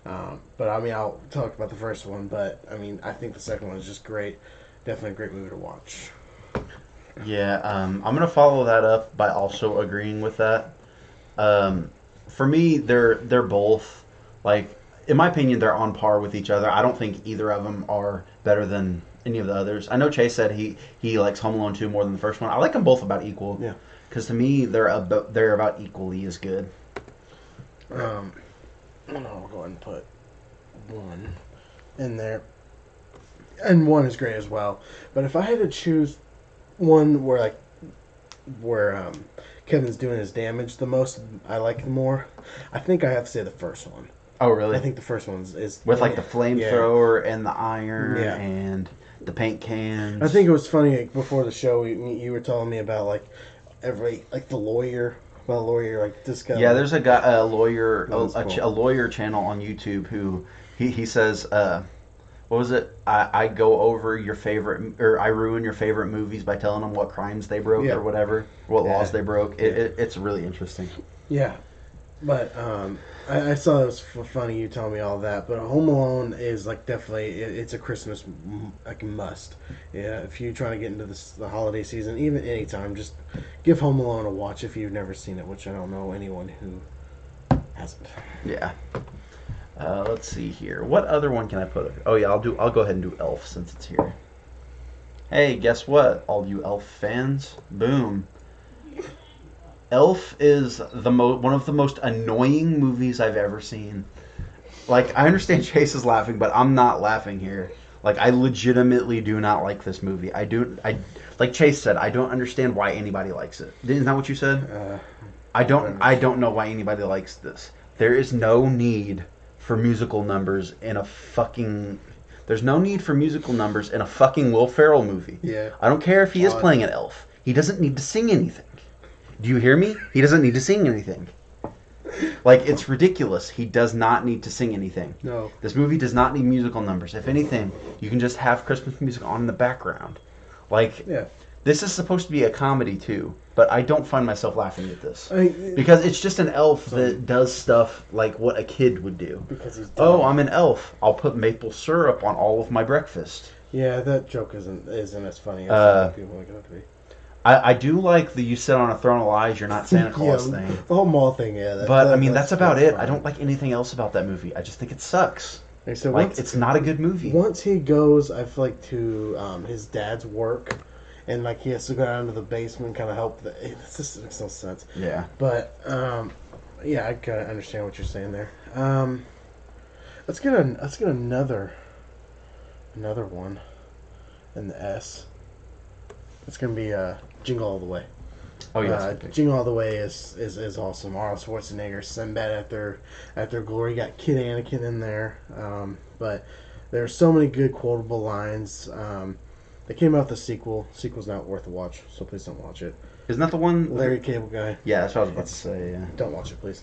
But I mean, I'll talk about the first one. But I mean, I think the second one is just great. Definitely a great movie to watch. Yeah, I'm gonna follow that up by also agreeing with that. Um, for me, they're both like, in my opinion, they're on par with each other. I don't think either of them are better than any of the others. I know Chase said he likes Home Alone 2 more than the first one. I like them both about equal. Yeah. Because to me, they're about equally as good. Um, I'll go ahead and put one in there, and one is great as well. But if I had to choose one where Kevin's doing his damage the most, I like more. I think I have to say the first one. Oh, really? I think the first one is With like the yeah. flamethrower and the iron Yeah. and the paint cans. I think it was funny before the show. You were telling me about like the lawyer. Well, lawyer like this guy. Yeah, there's a lawyer, That's cool. a lawyer channel on YouTube who he says, what was it? I go over your favorite, or I ruin your favorite movies by telling them what crimes they broke Yeah. or whatever, what Yeah. laws they broke. Yeah. It's really interesting. Yeah, but I saw it was funny you telling me all that. But Home Alone is like definitely it's a Christmas like must. Yeah, if you're trying to get into the holiday season, even anytime, just give Home Alone a watch if you've never seen it, which I don't know anyone who hasn't. Yeah. Let's see here. What other one can I put? Oh yeah, I'll go ahead and do Elf since it's here. Hey, guess what? All you Elf fans, boom. Elf is one of the most annoying movies I've ever seen. Like, I understand Chase is laughing, but I'm not laughing here. Like, I legitimately do not like this movie. Like Chase said, I don't understand why anybody likes it. Isn't that what you said? I don't know why anybody likes this. There is no need for musical numbers in a fucking. There's no need for musical numbers in a fucking Will Ferrell movie. Yeah. I don't care if he is playing an elf. He doesn't need to sing anything. Do you hear me? He doesn't need to sing anything. Like, it's ridiculous. He does not need to sing anything. No. This movie does not need musical numbers. If anything, you can just have Christmas music on in the background. Like, Yeah. this is supposed to be a comedy too, but I don't find myself laughing at this. I, Because it's just an elf that does stuff like what a kid would do. because he's Oh, I'm an elf. I'll put maple syrup on all of my breakfast. Yeah, that joke isn't as funny as people make it out to be. I do like the you sit on a throne of lies, you're not Santa Claus Yeah, thing. the whole mall thing, yeah. But I mean, that's about it. fine. I don't like anything else about that movie. I just think it sucks. Like, so Like, it's not a good movie. Once he goes, I feel like to his dad's work, and like he has to go down to the basement and kind of help. It just makes no sense. Yeah. But yeah, I kind of understand what you're saying there. Let's get another one in the S. It's gonna be Jingle All the Way. Oh yes. Jingle All the Way is awesome. Arnold Schwarzenegger, Sinbad at their glory. Got Kid Anakin in there, but there are so many good quotable lines. They came out with a sequel. Sequel's not worth a watch, so please don't watch it. Isn't that the one? Larry Cable Guy. Yeah, that's what I was about to say. Yeah. Don't watch it, please.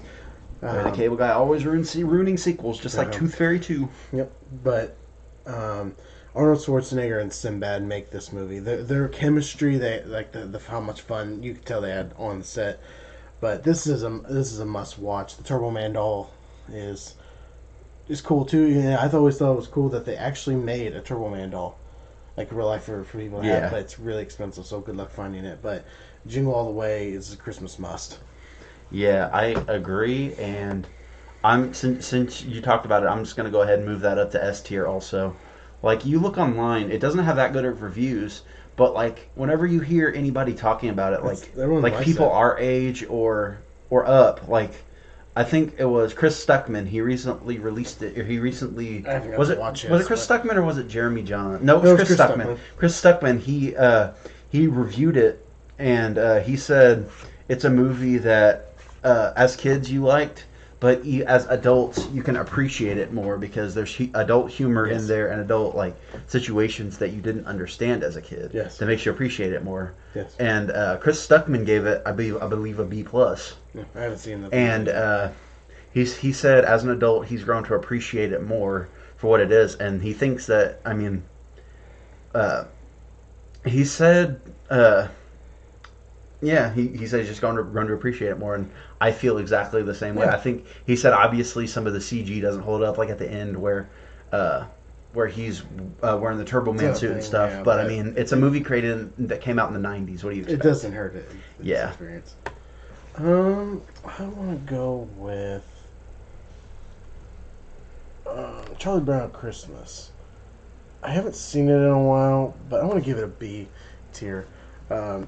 Larry the Cable Guy always ruining sequels, just like Tooth Fairy 2. Yep, but Arnold Schwarzenegger and Sinbad make this movie. Their chemistry, they like the how much fun you could tell they had on the set. But this is a must watch. The Turbo Man doll is cool too. Yeah, I always thought it was cool that they actually made a Turbo Man doll, like real life for people to have. But it's really expensive, so good luck finding it. But Jingle All the Way is a Christmas must. Yeah, I agree, and since you talked about it, I'm just gonna go ahead and move that up to S tier also. Like, you look online, it doesn't have that good of reviews, but like whenever you hear anybody talking about it, like people our age or up, like I think it was Chris Stuckman. He recently released it. Or he recently was it Chris Stuckman or was it Jeremy John? No, it was Chris Stuckman. Chris Stuckman. He reviewed it and he said it's a movie that as kids you liked, but as adults you can appreciate it more because there's adult humor in there and adult like situations that you didn't understand as a kid. Yes. That makes you appreciate it more. Yes. And Chris Stuckman gave it, I believe a B plus. Yeah, I haven't seen that. And he said as an adult he's grown to appreciate it more for what it is, and he thinks that he said Yeah, he said he's just going to appreciate it more, and I feel exactly the same way. Yeah. I think he said obviously some of the CG doesn't hold up, like at the end uh, where he's wearing the Turbo It's Man a suit and thing, stuff. yeah, But I but mean, it's a movie created that came out in the '90s. What do you it expect? doesn't hurt it. Its Yeah. experience. I want to go with Charlie Brown Christmas. I haven't seen it in a while, but I want to give it a B tier. Um,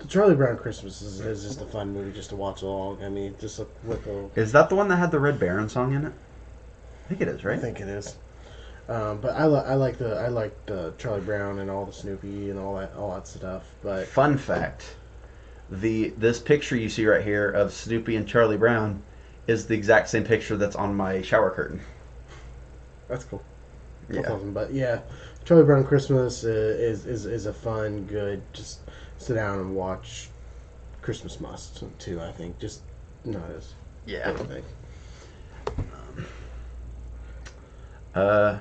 Charlie Brown Christmas is just a fun movie just to watch along. I mean, just with a, Is that the one that had the Red Baron song in it? I think it is, I right? think it is. But I like the Charlie Brown and all the Snoopy and all that stuff. But Fun fact: this picture you see right here of Snoopy and Charlie Brown is the exact same picture that's on my shower curtain. that's cool. That's Yeah. awesome. But yeah, Charlie Brown Christmas is a fun, good, just sit down and watch Christmas must too. I think just not as Yeah. anything. Uh,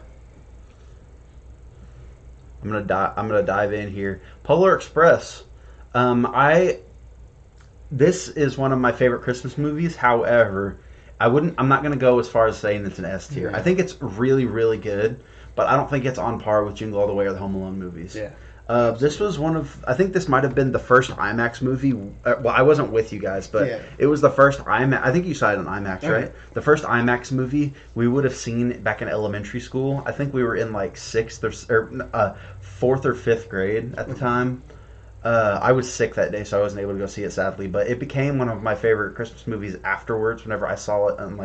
I'm gonna dive in here. Polar Express. I This is one of my favorite Christmas movies. However, I'm not gonna go as far as saying it's an S tier. I Yeah. think it's really really good, but I don't think it's on par with Jingle All the Way or the Home Alone movies. Yeah. This was one of, I think this might have been the first IMAX movie. Well, I wasn't with you guys, but Yeah. it was the first IMAX. I think you saw it on IMAX, Okay. right? The first IMAX movie we would have seen back in elementary school. I think we were in like fourth or fifth grade at the time. I was sick that day, so I wasn't able to go see it, sadly. But it became one of my favorite Christmas movies afterwards. Whenever I saw it on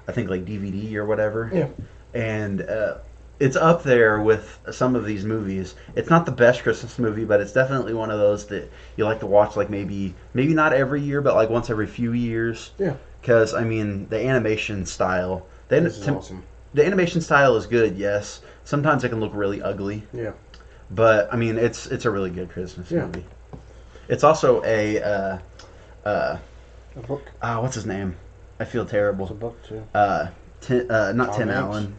I think like DVD or whatever. Yeah. And it's up there with some of these movies. It's not the best Christmas movie, but it's definitely one of those that you like to watch, like maybe not every year, but like once every few years. Yeah. Because I mean, the animation style, This is awesome. the animation style is good. Yes, sometimes it can look really ugly, Yeah. but I mean, it's a really good Christmas Yeah. movie. It's also A book. what's his name? I feel It's a terrible. book too. Not Tom Tim Hanks. Allen.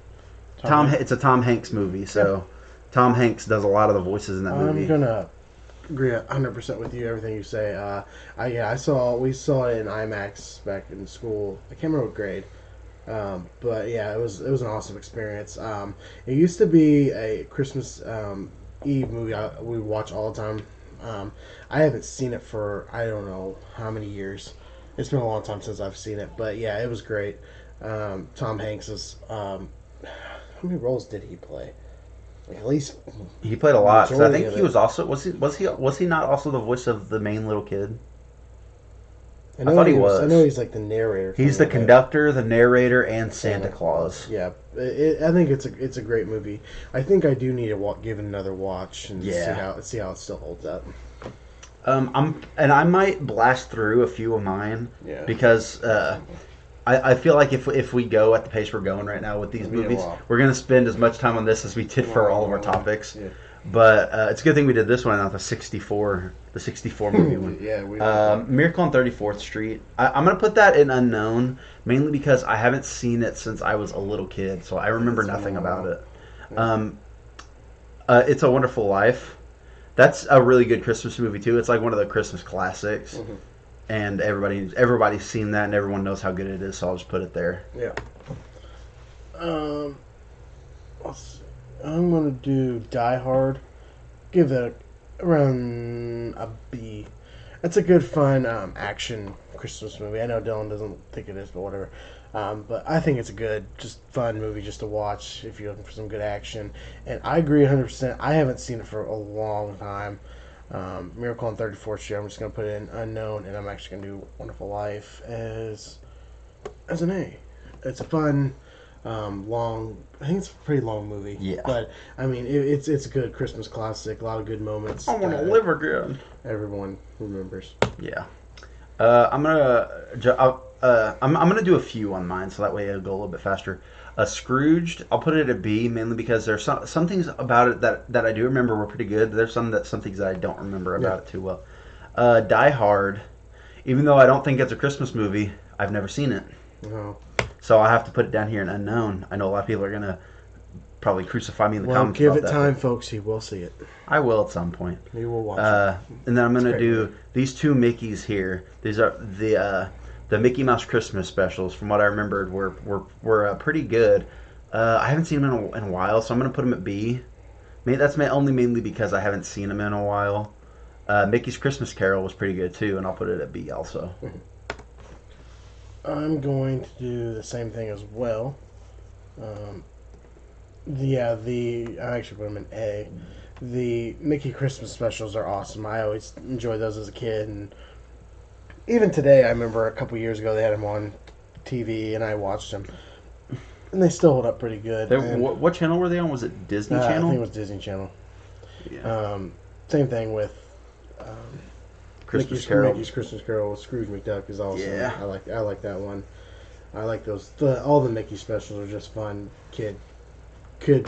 Tom Hanks. It's a Tom Hanks movie, so Tom Hanks does a lot of the voices in that movie. I'm gonna agree 100% with you. Everything you say. We saw it in IMAX back in school. I can't remember what grade. But yeah, it was an awesome experience. It used to be a Christmas Eve movie we watch all the time. I haven't seen it for I don't know how many years. It's been a long time since I've seen it, but yeah, it was great. Tom Hanks is. How many roles did he play? Like at least He played a lot. 'Cause I majority think of he it. was also was he not also the voice of the main little kid? I thought he was. I know he's like the narrator. for He's a the little bit. conductor, the narrator, and Santa Claus. Yeah, I think it's a great movie. I think I do need to give it another watch and Yeah. see how it still holds up. I might blast through a few of mine Yeah. because I feel like if we go at the pace we're going right now with these It'll be a movies, while. we're gonna spend as much time on this as we did for all of our topics. Yeah. But it's a good thing we did this one, not the 64 movie one. Yeah, we. Miracle on 34th Street. I'm gonna put that in unknown, mainly because I haven't seen it since I was a little kid, so I remember It's been nothing a about while. it. It's a Wonderful Life. That's a really good Christmas movie too. It's like one of the Christmas classics, Mhm. and everybody's seen that, and everyone knows how good it is. So I'll just put it there. Yeah. Let's see. I'm gonna do Die Hard. Give it around a B. It's a good, fun action Christmas movie. I know Dylan doesn't think it is, but whatever. But I think it's a good, just fun movie just to watch if you're looking for some good action. And I agree 100%. I haven't seen it for a long time. Miracle on 34th Street. I'm just gonna put it in unknown, and I'm actually gonna do Wonderful Life as an A. It's a fun, long. I think it's a pretty long movie. Yeah. But I mean, it's a good Christmas classic. A lot of good moments. I want to that live again. Everyone remembers. Yeah. I'm gonna do a few on mine, so that way it'll go a little bit faster. Scrooged, I'll put it at B mainly because there's some things about it that I do remember were pretty good. There's some things that I don't remember about it too well. Die Hard, even though I don't think it's a Christmas movie, I've never seen it, No. so I have to put it down here in unknown. I know a lot of people are gonna probably crucify me in the Well, comments give about it that. time, folks. You will see it. I will at some point. You will watch it. And then I'm gonna great do movie. these two Mickeys here. These are the Mickey Mouse Christmas specials. From what I remembered, were pretty good. I haven't seen them in a while, so I'm gonna put them at B. Maybe that's only mainly because I haven't seen them in a while. Mickey's Christmas Carol was pretty good too, and I'll put it at B also. I'm going to do the same thing as well. I actually put them in A. The Mickey Christmas specials are awesome. I always enjoyed those as a kid, and even today, I remember a couple years ago they had them on TV, and I watched them, and they still hold up pretty good. What channel were they on? Was it Disney I Channel? think it was Disney Channel. Yeah. Same thing with Christmas Carol. Mickey's Christmas Carol with Scrooge McDuck is awesome. Yeah. I like that one. I like those. All the Mickey specials are just fun, kid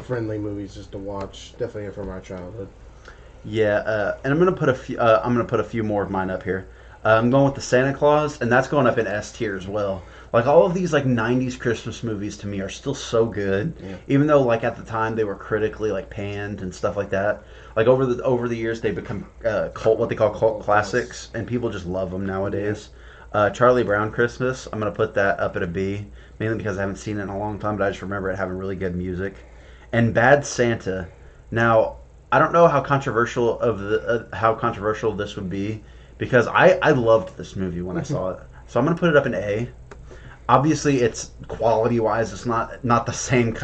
friendly movies just to watch. Definitely from our childhood. Yeah, and I'm gonna put a few. I'm gonna put a few more of mine up here. I'm going with the Santa Claus, and that's going up in S tier as well. Like all of these like '90s Christmas movies to me are still so good, Yeah. even though like at the time they were critically like panned and stuff like that. Like over the years they become what they call cult classics, and people just love them nowadays. Charlie Brown Christmas, I'm gonna put that up at a B, mainly because I haven't seen it in a long time, but I just remember it having really good music. And Bad Santa. Now I don't know how controversial this would be because I loved this movie when I saw it. So I'm gonna put it up in A. Obviously, it's quality wise, it's not the same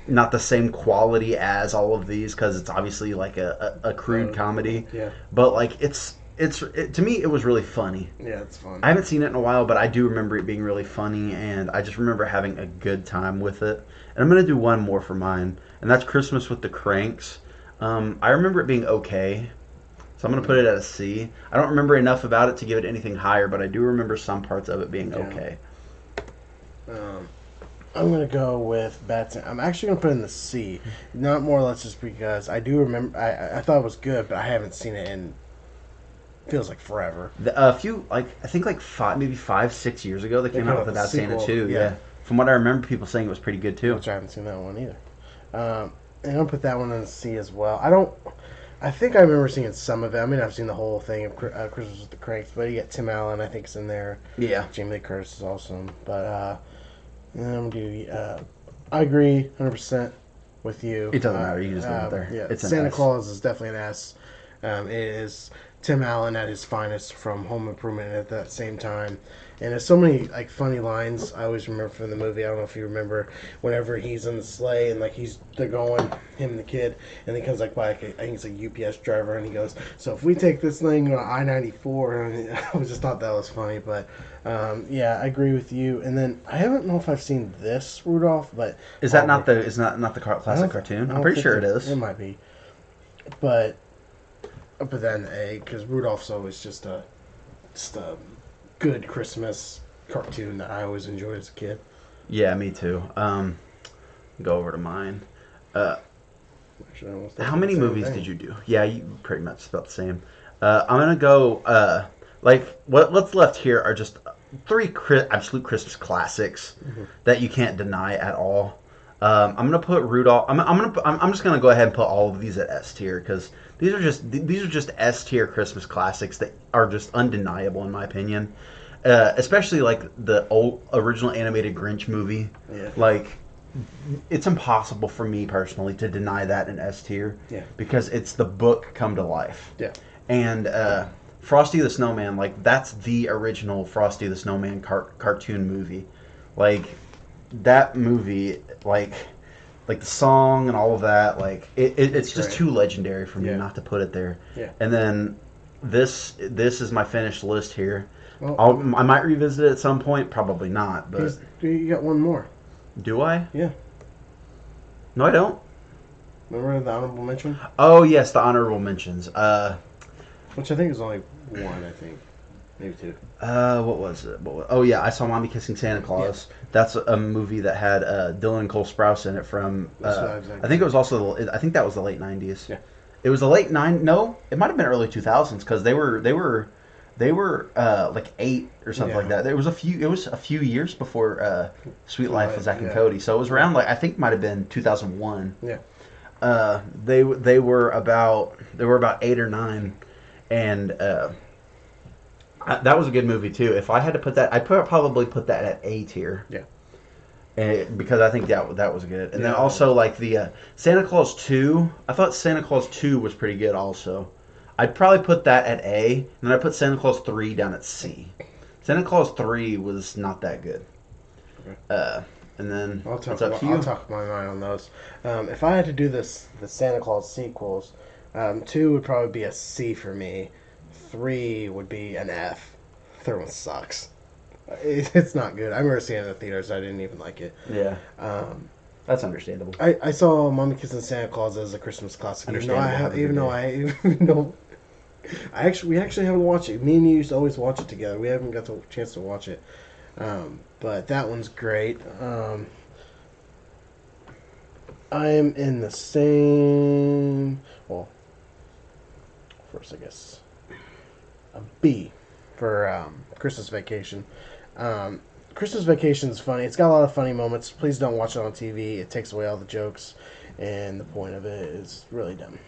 not the same quality as all of these because it's obviously like a crude comedy. Yeah. But like to me it was really funny. Yeah, it's fun. I haven't seen it in a while, but I do remember it being really funny, and I just remember having a good time with it. And I'm gonna do one more for mine, and that's Christmas with the Cranks. I remember it being okay, so I'm gonna put it at a C. I don't remember enough about it to give it anything higher, but I do remember some parts of it being okay. I'm gonna go with Bad Santa. I'm actually gonna put it in the C, not more or less just because I do remember. I thought it was good, but I haven't seen it in feels like forever. A few I think like maybe 5-6 years ago they came out with a Bad Santa too. Yeah. From what I remember, people saying it was pretty good too. Which I haven't seen that one either. And I'm gonna put that one in the C as well. I think I remember seeing some of it. I mean, I've seen the whole thing of Christmas with the Cranks, but you get Tim Allen, I think, is in there. Yeah. Jamie Lee Curtis is awesome. But I agree 100% with you. It doesn't matter. You just go there. Yeah, It's an Santa S. Claus is definitely an S. It is Tim Allen at his finest from Home Improvement at that same time. And there's so many like funny lines I always remember from the movie. I don't know if you remember whenever he's in the sleigh and like they're going, him and the kid, and he comes like by I think it's a UPS driver and he goes, so if we take this thing on I-94, and I just thought that was funny. But yeah, I agree with you. And then I don't know if I've seen this Rudolph, but Is that not the classic cartoon? I'm pretty sure it is. It might be, but I put that in the A because Rudolph's always just a good Christmas cartoon that I always enjoyed as a kid. Yeah, me too. Go over to mine. Actually, How many movies did you do? Yeah, you pretty much about the same. I'm gonna go. What's left here are just three absolute Christmas classics that you can't deny at all. I'm gonna put Rudolph. I'm just gonna go ahead and put all of these at S tier because these are just S tier Christmas classics that are just undeniable in my opinion. Especially like the old original animated Grinch movie. Yeah. Like it's impossible for me personally to deny that in S tier. Yeah. Because it's the book come to life. Yeah. And Frosty the Snowman, like that's the original Frosty the Snowman cartoon movie. Like that movie, like the song and all of that, like it's just too legendary for me not to put it there. Yeah. And then this is my finished list here. Well, I might revisit it at some point, probably not, but you got one more. do I? Yeah. No, I don't. Remember the honorable mention? Oh yes, the honorable mentions. Which I think is only one. I think maybe two. What was it? Oh yeah, I saw Mommy Kissing Santa Claus. Yeah. That's a movie that had Dylan and Cole Sprouse in it from. I think it was also. I think that was the late '90s. Yeah. It was the late '90s. No, it might have been early 2000s because they were They were like 8 or something like Yeah. that. It was a few. It was a few years before Sweet Life with Zach and Yeah. Cody. So it was Yeah. around like I think it might have been 2001. Yeah. They were about 8 or 9, and that was a good movie too. If I had to put that, probably put that at A tier. Yeah. Because I think that was good. And then Yeah. also like the Santa Claus 2. I thought Santa Claus 2 was pretty good also. I'd probably put that at A, and then I put Santa Claus 3 down at C. Santa Claus 3 was not that good. Okay. And then I'll it's up to you. I'll talk my mind on those. If I had to do the Santa Claus sequels, 2 would probably be a C for me. 3 would be an F. Third one sucks. It's not good. I remember seeing it in the theaters. I didn't even like it. Yeah, Um, that's understandable. I saw Mommy Kissing Santa Claus as a Christmas classic. Understandable. Even though we actually haven't watched it. Me and you used to always watch it together. We haven't got the chance to watch it. But that one's great. I am in the same. Well, first I guess a B for Christmas Vacation. Christmas Vacation is funny. It's got a lot of funny moments. Please don't watch it on TV. It takes away all the jokes, and the point of it is really dumb.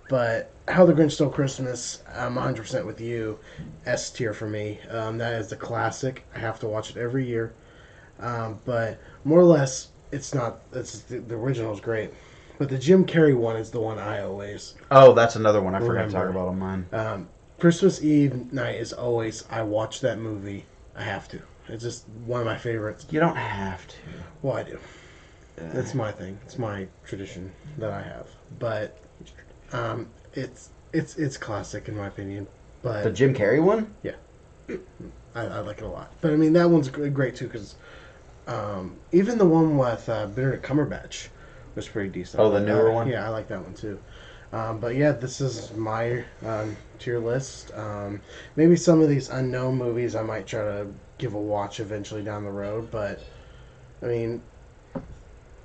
But How the Grinch Stole Christmas, I'm 100% with you. S tier for me. That is the classic. I have to watch it every year. But more or less, it's not. The original is great. But the Jim Carrey one is the one I always Oh, that's another one I forgot to talk remember. about on mine. Christmas Eve night is always. I watch that movie. I have to. It's just one of my favorites. You don't have to. Well, I do. It's my thing. It's my tradition that I have. But it's classic in my opinion. But The Jim Carrey one? I like it a lot. But I mean that one's great too because even the one with Benedict Cumberbatch was pretty decent. Oh, the newer one? Yeah, I like that one too. But yeah, this is my tier list. Maybe some of these unknown movies I might try to give a watch eventually down the road. But I mean,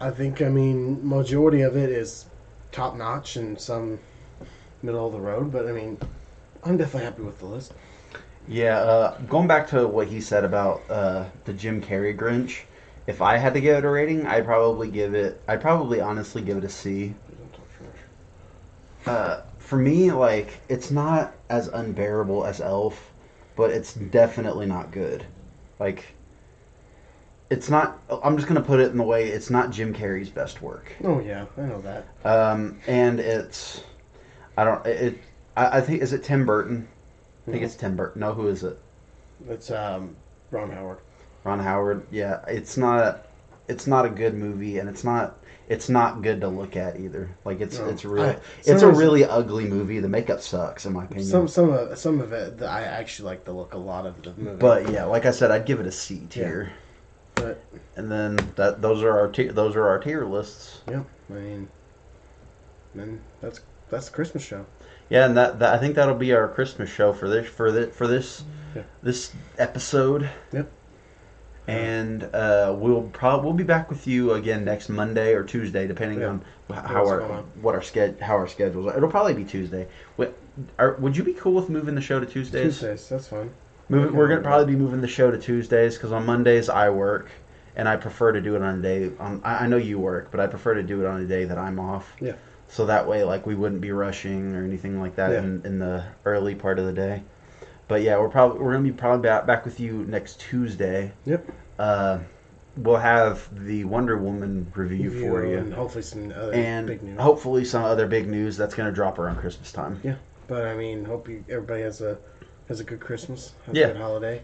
majority of it is top notch and some middle of the road. But I mean, I'm definitely happy with the list. Yeah, going back to what he said about the Jim Carrey Grinch, if I had to give it a rating, I'd probably honestly give it a C. For me, like, it's not as unbearable as Elf, but it's definitely not good. Like, it's not, I'm just going to put it in the way, it's not Jim Carrey's best work. Oh yeah, I know that. And I think, is it Tim Burton? I think it's Tim Burton. No, who is it? It's Ron Howard. Ron Howard. Yeah, it's not a good movie, and it's not good to look at either. Like it's a really ugly movie. The makeup sucks in my opinion. Some of it I actually like the look a lot of the movie. But yeah, like I said, I'd give it a C tier. Yeah. But And then those are our tier lists. yeah, I mean, then that's the Christmas show. Yeah, and that I think that'll be our Christmas show for this Yeah. this episode. Yep. And we'll be back with you again next Monday or Tuesday, depending on how our schedules are. It'll probably be Tuesday. Would you be cool with moving the show to Tuesdays? Tuesdays, that's fine. We're gonna probably be moving the show to Tuesdays because on Mondays I work, and I prefer to do it on a day. I know you work, but I prefer to do it on a day that I'm off. Yeah. So that way, like, we wouldn't be rushing or anything like that Yeah. in the early part of the day. But yeah, we're gonna be back with you next Tuesday. Yep. We'll have the Wonder Woman review for you, and hopefully some other big news. hopefully some other big news that's gonna drop around Christmas time. Yeah, but I mean, everybody has a good Christmas, has a Yeah. good holiday.